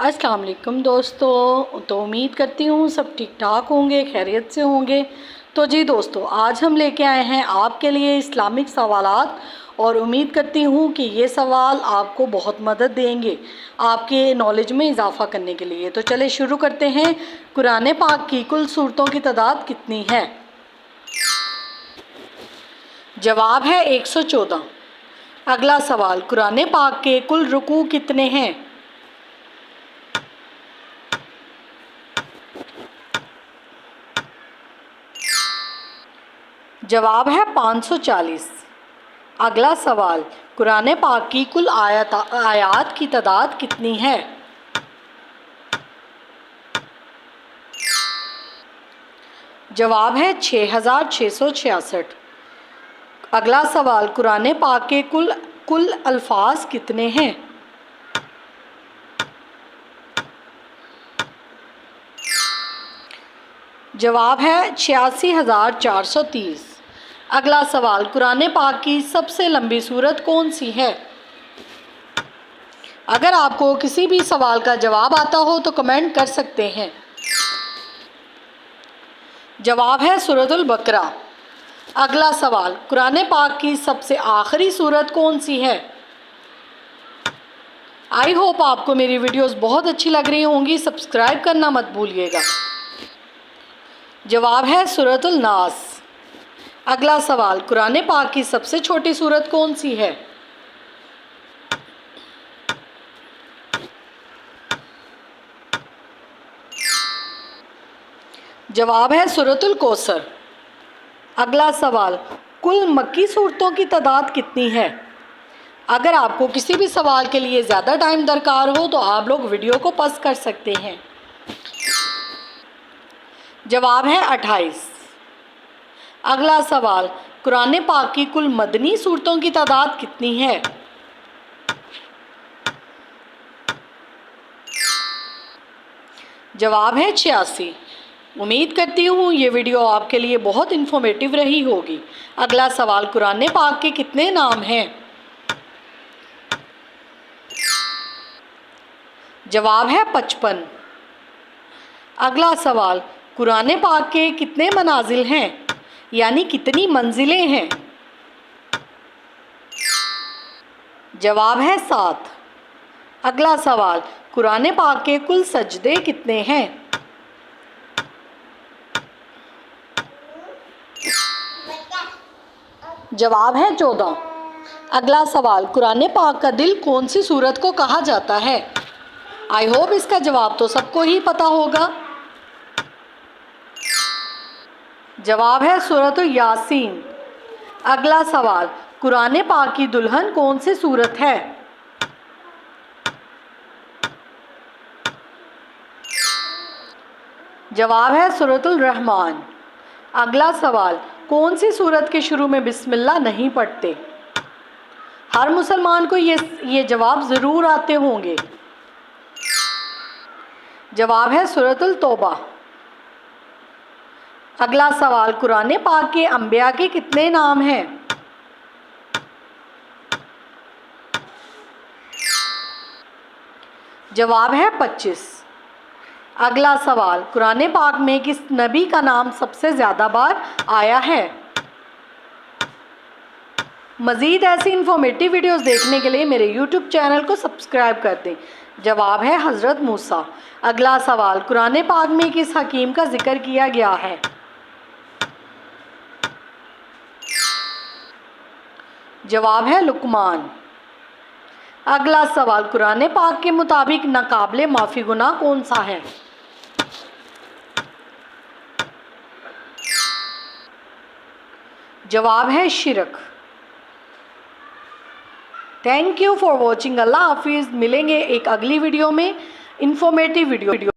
अस्सलाम वालेकुम दोस्तों। तो उम्मीद करती हूँ सब ठीक ठाक होंगे, खैरियत से होंगे। तो जी दोस्तों, आज हम लेके आए हैं आपके लिए इस्लामिक सवालात और उम्मीद करती हूँ कि ये सवाल आपको बहुत मदद देंगे आपके नॉलेज में इजाफ़ा करने के लिए। तो चले शुरू करते हैं। कुरान पाक की कुल सूरतों की तादाद कितनी है? जवाब है 114। अगला सवाल, कुरान पाक के कुल रुकू कितने हैं? जवाब है 540। अगला सवाल, कुरान पाक की कुल आयात की तादाद कितनी है? जवाब है 6666। अगला सवाल, कुरान पाक के कुल अल्फाज कितने हैं? जवाब है 86,430। अगला सवाल, कुरान पाक की सबसे लंबी सूरत कौन सी है? अगर आपको किसी भी सवाल का जवाब आता हो तो कमेंट कर सकते हैं। जवाब है सूरतुल बकरा। अगला सवाल, कुरान पाक की सबसे आखिरी सूरत कौन सी है? आई होप आपको मेरी वीडियोस बहुत अच्छी लग रही होंगी। सब्सक्राइब करना मत भूलिएगा। जवाब है सूरतुल नास। अगला सवाल, कुरान पाक की सबसे छोटी सूरत कौन सी है? जवाब है सूरतुल कौसर। अगला सवाल, कुल मक्की सूरतों की तादाद कितनी है? अगर आपको किसी भी सवाल के लिए ज़्यादा टाइम दरकार हो तो आप लोग वीडियो को पॉज कर सकते हैं। जवाब है 28। अगला सवाल, कुरान पाक की कुल मदनी सूरतों की तादाद कितनी है? जवाब है 86। उम्मीद करती हूँ ये वीडियो आपके लिए बहुत इन्फॉर्मेटिव रही होगी। अगला सवाल, कुरान पाक के कितने नाम हैं? जवाब है 55। अगला सवाल, कुरान पाक के कितने मनाजिल हैं, यानी कितनी मंजिलें हैं? जवाब है 7। अगला सवाल, कुरान पाक के कुल सजदे कितने हैं? जवाब है 14। अगला सवाल, कुरान पाक का दिल कौन सी सूरत को कहा जाता है? आई होप इसका जवाब तो सबको ही पता होगा। जवाब है सूरतुल यासीन। अगला सवाल, कुरान पाक की दुल्हन कौन सी सूरत है? जवाब है सूरतुल रहमान। अगला सवाल, कौन सी सूरत के शुरू में बिस्मिल्लाह नहीं पढ़ते? हर मुसलमान को ये जवाब ज़रूर आते होंगे। जवाब है सूरतुल तौबा। अगला सवाल, कुरान पाक के अंबिया के कितने नाम हैं? जवाब है 25। अगला सवाल, कुरान पाक में किस नबी का नाम सबसे ज़्यादा बार आया है? मज़ीद ऐसी इन्फॉर्मेटिव वीडियोस देखने के लिए मेरे यूट्यूब चैनल को सब्सक्राइब कर दें। जवाब है हज़रत मूसा। अगला सवाल, कुरान पाक में किस हकीम का जिक्र किया गया है? जवाब है लुकमान। अगला सवाल, कुरान पाक के मुताबिक नाकाबिले माफ़ी गुनाह कौन सा है? जवाब है शिरक। Thank you for watching. अल्लाह हाफिज़। मिलेंगे एक अगली वीडियो में, इंफॉर्मेटिव वीडियो।